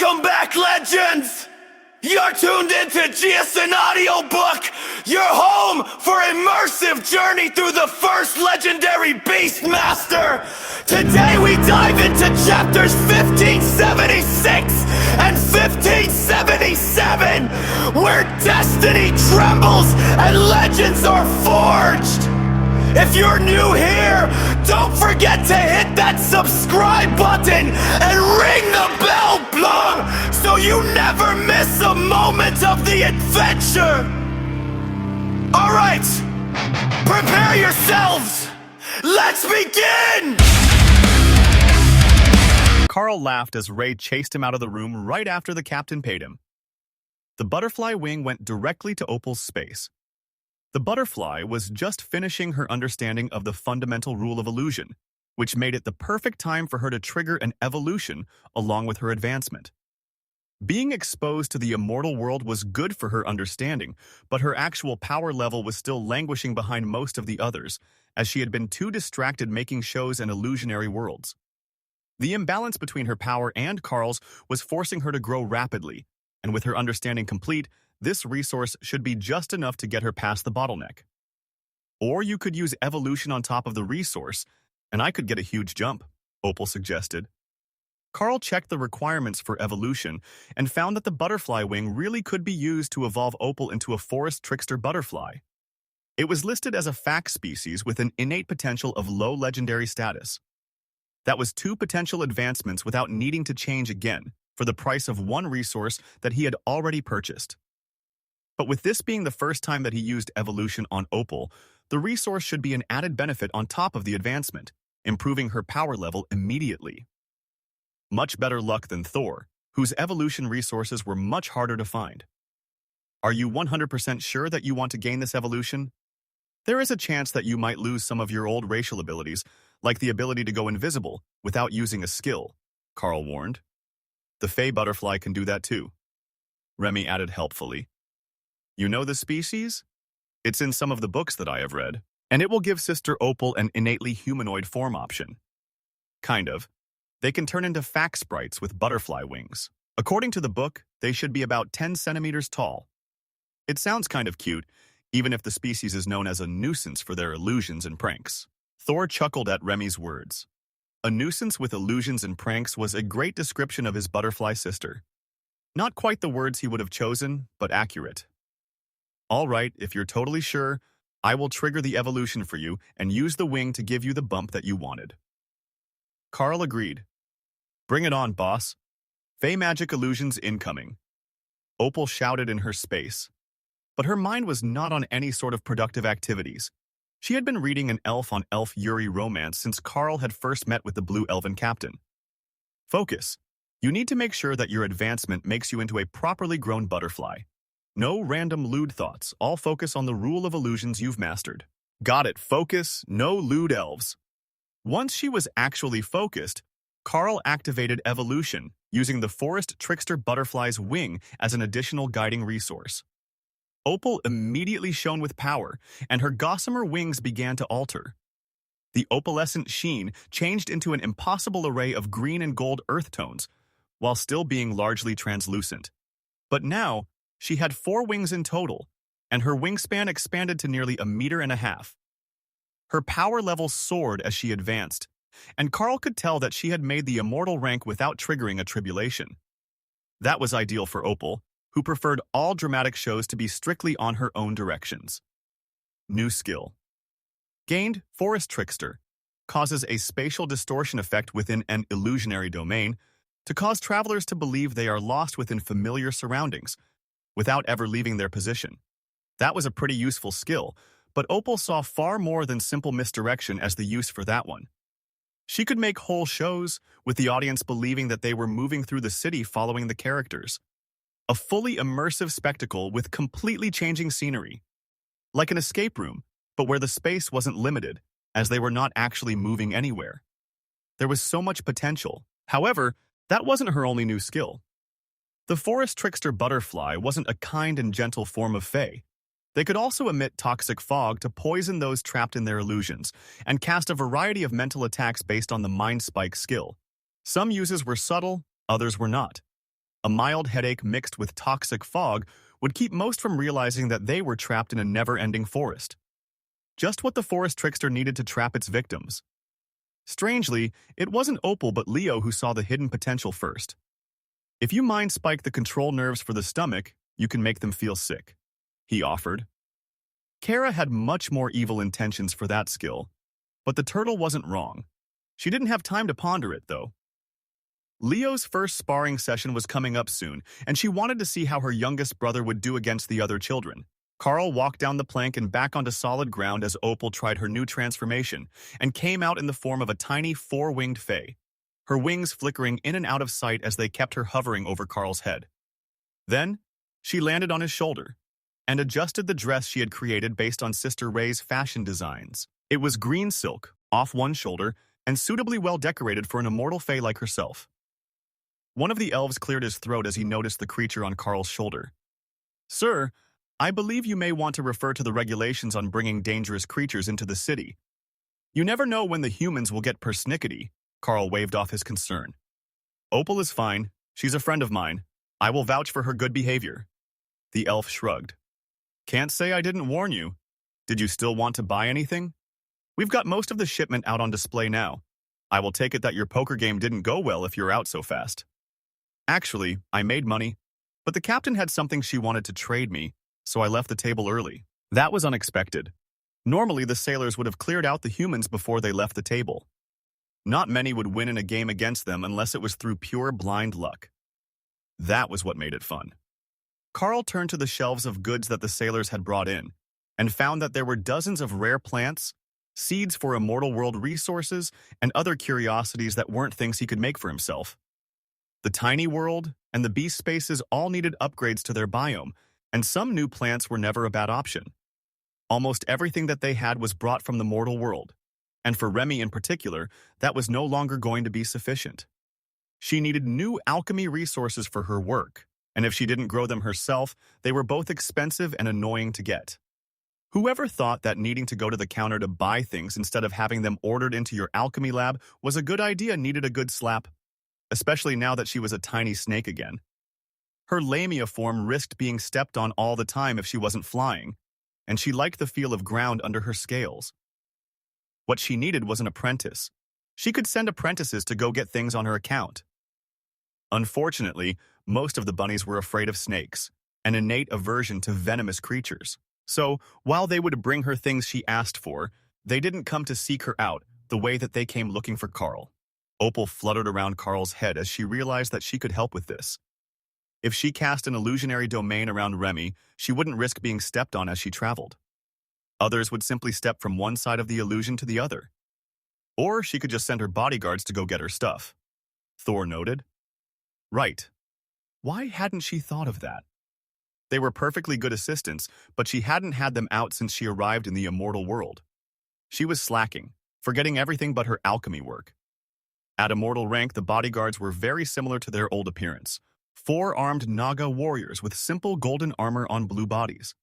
Welcome back, legends! You're tuned into JieSan AudioBook, your home for immersive journey through the first legendary Beastmaster. Today we dive into chapters 1576 and 1577, where destiny trembles and legends are forged. If you're new here, don't forget to hit that subscribe button and ring the bell, blum, so you never miss a moment of the adventure. All right, prepare yourselves. Let's begin. Carl laughed as Ray chased him out of the room right after the captain paid him. The butterfly wing went directly to Opel's space. The butterfly was just finishing her understanding of the fundamental rule of illusion, which made it the perfect time for her to trigger an evolution along with her advancement. Being exposed to the immortal world was good for her understanding, but her actual power level was still languishing behind most of the others, as she had been too distracted making shows in illusionary worlds. The imbalance between her power and Carl's was forcing her to grow rapidly, and with her understanding complete, this resource should be just enough to get her past the bottleneck. Or you could use evolution on top of the resource, and I could get a huge jump, Opel suggested. Carl checked the requirements for evolution and found that the butterfly wing really could be used to evolve Opel into a forest trickster butterfly. It was listed as a fact species with an innate potential of low legendary status. That was 2 potential advancements without needing to change again for the price of 1 resource that he had already purchased. But with this being the first time that he used evolution on Opel, the resource should be an added benefit on top of the advancement, improving her power level immediately. Much better luck than Thor, whose evolution resources were much harder to find. Are you 100% sure that you want to gain this evolution? There is a chance that you might lose some of your old racial abilities, like the ability to go invisible without using a skill, Carl warned. The Fey butterfly can do that too, Remy added helpfully. You know the species? It's in some of the books that I have read, and it will give Sister Opel an innately humanoid form option. Kind of. They can turn into fact sprites with butterfly wings. According to the book, they should be about 10 centimeters tall. It sounds kind of cute, even if the species is known as a nuisance for their illusions and pranks. Thor chuckled at Remy's words. A nuisance with illusions and pranks was a great description of his butterfly sister. Not quite the words he would have chosen, but accurate. All right, if you're totally sure, I will trigger the evolution for you and use the wing to give you the bump that you wanted. Carl agreed. Bring it on, boss. Fey magic illusions incoming. Opel shouted in her space. But her mind was not on any sort of productive activities. She had been reading an elf-on-elf Yuri romance since Carl had first met with the blue elven captain. Focus. You need to make sure that your advancement makes you into a properly grown butterfly. No random lewd thoughts, all focus on the rule of illusions you've mastered. Got it, focus, no lewd elves. Once she was actually focused, Carl activated evolution, using the forest trickster butterfly's wing as an additional guiding resource. Opel immediately shone with power, and her gossamer wings began to alter. The opalescent sheen changed into an impossible array of green and gold earth tones, while still being largely translucent. But now, she had 4 wings in total, and her wingspan expanded to nearly 1.5 meters. Her power level soared as she advanced, and Carl could tell that she had made the immortal rank without triggering a tribulation. That was ideal for Opel, who preferred all dramatic shows to be strictly on her own directions. New skill. Gained, Forest Trickster, causes a spatial distortion effect within an illusionary domain to cause travelers to believe they are lost within familiar surroundings, without ever leaving their position. That was a pretty useful skill, but Opel saw far more than simple misdirection as the use for that one. She could make whole shows, with the audience believing that they were moving through the city following the characters. A fully immersive spectacle with completely changing scenery. Like an escape room, but where the space wasn't limited, as they were not actually moving anywhere. There was so much potential. However, that wasn't her only new skill. The forest trickster butterfly wasn't a kind and gentle form of Fey. They could also emit toxic fog to poison those trapped in their illusions, and cast a variety of mental attacks based on the Mind Spike skill. Some uses were subtle, others were not. A mild headache mixed with toxic fog would keep most from realizing that they were trapped in a never-ending forest. Just what the forest trickster needed to trap its victims. Strangely, it wasn't Opel but Leo who saw the hidden potential first. If you mind spike the control nerves for the stomach, you can make them feel sick, he offered. Kara had much more evil intentions for that skill, but the turtle wasn't wrong. She didn't have time to ponder it, though. Leo's first sparring session was coming up soon, and she wanted to see how her youngest brother would do against the other children. Carl walked down the plank and back onto solid ground as Opel tried her new transformation and came out in the form of a tiny four-winged fae, her wings flickering in and out of sight as they kept her hovering over Carl's head. Then, she landed on his shoulder and adjusted the dress she had created based on Sister Ray's fashion designs. It was green silk, off one shoulder, and suitably well decorated for an immortal fae like herself. One of the elves cleared his throat as he noticed the creature on Carl's shoulder. "Sir, I believe you may want to refer to the regulations on bringing dangerous creatures into the city. You never know when the humans will get persnickety," Carl waved off his concern. "Opel is fine. She's a friend of mine. I will vouch for her good behavior." The elf shrugged. "Can't say I didn't warn you. Did you still want to buy anything? We've got most of the shipment out on display now. I will take it that your poker game didn't go well if you're out so fast." "Actually, I made money, but the captain had something she wanted to trade me, so I left the table early." That was unexpected. Normally, the sailors would have cleared out the humans before they left the table. Not many would win in a game against them unless it was through pure blind luck. That was what made it fun. Carl turned to the shelves of goods that the sailors had brought in and found that there were dozens of rare plants, seeds for immortal world resources, and other curiosities that weren't things he could make for himself. The tiny world and the beast spaces all needed upgrades to their biome, and some new plants were never a bad option. Almost everything that they had was brought from the mortal world, and for Remy in particular, that was no longer going to be sufficient. She needed new alchemy resources for her work, and if she didn't grow them herself, they were both expensive and annoying to get. Whoever thought that needing to go to the counter to buy things instead of having them ordered into your alchemy lab was a good idea needed a good slap, especially now that she was a tiny snake again. Her lamia form risked being stepped on all the time if she wasn't flying, and she liked the feel of ground under her scales. What she needed was an apprentice. She could send apprentices to go get things on her account. Unfortunately, most of the bunnies were afraid of snakes, an innate aversion to venomous creatures. So, while they would bring her things she asked for, they didn't come to seek her out the way that they came looking for Carl. Opel fluttered around Carl's head as she realized that she could help with this. If she cast an illusionary domain around Remy, she wouldn't risk being stepped on as she traveled. Others would simply step from one side of the illusion to the other. Or she could just send her bodyguards to go get her stuff. Thor noted. Right. Why hadn't she thought of that? They were perfectly good assistants, but she hadn't had them out since she arrived in the immortal world. She was slacking, forgetting everything but her alchemy work. At immortal rank, the bodyguards were very similar to their old appearance, four-armed Naga warriors with simple golden armor on blue bodies.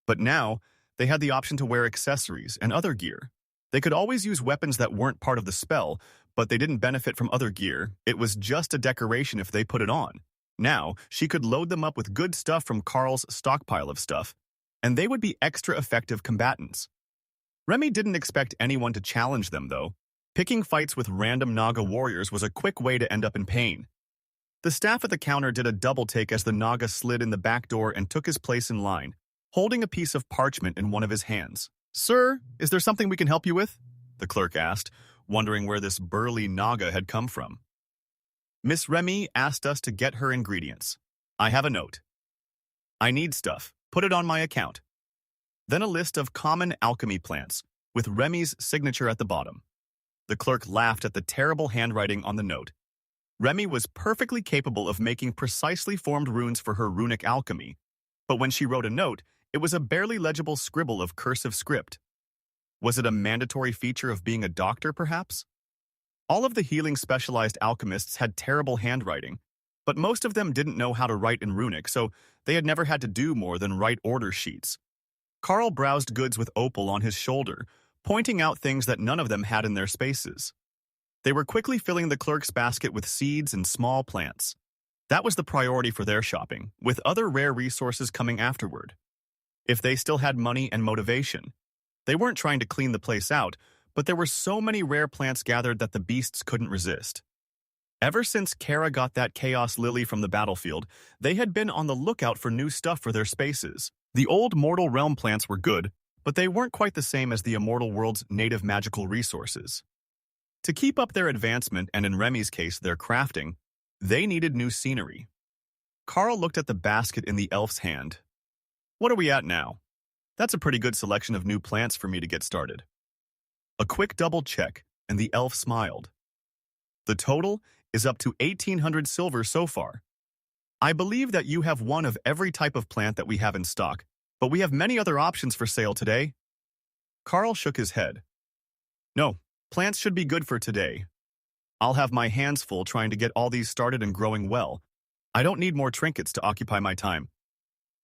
But now, they had the option to wear accessories and other gear. They could always use weapons that weren't part of the spell, but they didn't benefit from other gear. It was just a decoration if they put it on. Now, she could load them up with good stuff from Carl's stockpile of stuff, and they would be extra effective combatants. Remy didn't expect anyone to challenge them, though. Picking fights with random Naga warriors was a quick way to end up in pain. The staff at the counter did a double take as the Naga slid in the back door and took his place in line, holding a piece of parchment in one of his hands. "Sir, is there something we can help you with?" the clerk asked, wondering where this burly Naga had come from. "Miss Remy asked us to get her ingredients. I have a note. I need stuff. Put it on my account." Then a list of common alchemy plants, with Remy's signature at the bottom. The clerk laughed at the terrible handwriting on the note. Remy was perfectly capable of making precisely formed runes for her runic alchemy, but when she wrote a note, it was a barely legible scribble of cursive script. Was it a mandatory feature of being a doctor, perhaps? All of the healing specialized alchemists had terrible handwriting, but most of them didn't know how to write in runic, so they had never had to do more than write order sheets. Carl browsed goods with Opel on his shoulder, pointing out things that none of them had in their spaces. They were quickly filling the clerk's basket with seeds and small plants. That was the priority for their shopping, with other rare resources coming afterward. If they still had money and motivation, they weren't trying to clean the place out, but there were so many rare plants gathered that the beasts couldn't resist. Ever since Kara got that chaos lily from the battlefield, they had been on the lookout for new stuff for their spaces. The old mortal realm plants were good, but they weren't quite the same as the immortal world's native magical resources. To keep up their advancement, and in Remy's case, their crafting, they needed new scenery. Carl looked at the basket in the elf's hand. What are we at now? That's a pretty good selection of new plants for me to get started. A quick double check, and the elf smiled. The total is up to 1,800 silver so far. I believe that you have one of every type of plant that we have in stock, but we have many other options for sale today. Carl shook his head. No, plants should be good for today. I'll have my hands full trying to get all these started and growing well. I don't need more trinkets to occupy my time.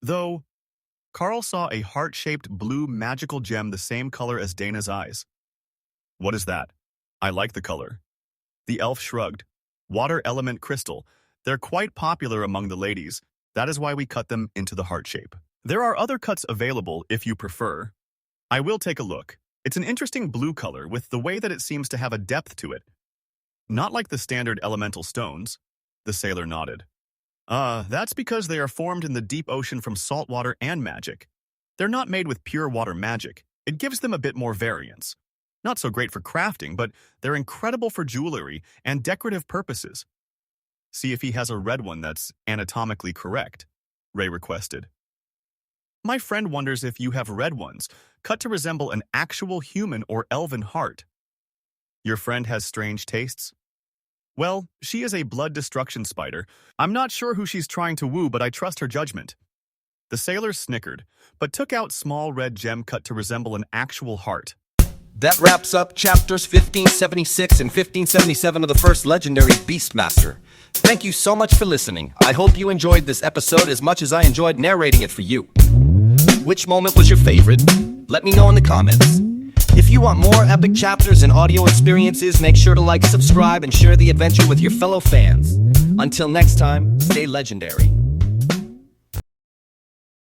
Though, Carl saw a heart-shaped blue magical gem the same color as Dana's eyes. What is that? I like the color. The elf shrugged. Water element crystal. They're quite popular among the ladies. That is why we cut them into the heart shape. There are other cuts available if you prefer. I will take a look. It's an interesting blue color with the way that it seems to have a depth to it. Not like the standard elemental stones. The sailor nodded. That's because they are formed in the deep ocean from salt water and magic. They're not made with pure water magic. It gives them a bit more variance. Not so great for crafting, but they're incredible for jewelry and decorative purposes. See if he has a red one that's anatomically correct, Ray requested. My friend wonders if you have red ones, cut to resemble an actual human or elven heart. Your friend has strange tastes? Well, she is a blood destruction spider. I'm not sure who she's trying to woo, but I trust her judgment. The sailor snickered, but took out small red gem cut to resemble an actual heart. That wraps up chapters 1576 and 1577 of the first legendary Beastmaster. Thank you so much for listening. I hope you enjoyed this episode as much as I enjoyed narrating it for you. Which moment was your favorite? Let me know in the comments. If you want more epic chapters and audio experiences, make sure to like, subscribe, and share the adventure with your fellow fans. Until next time, stay legendary.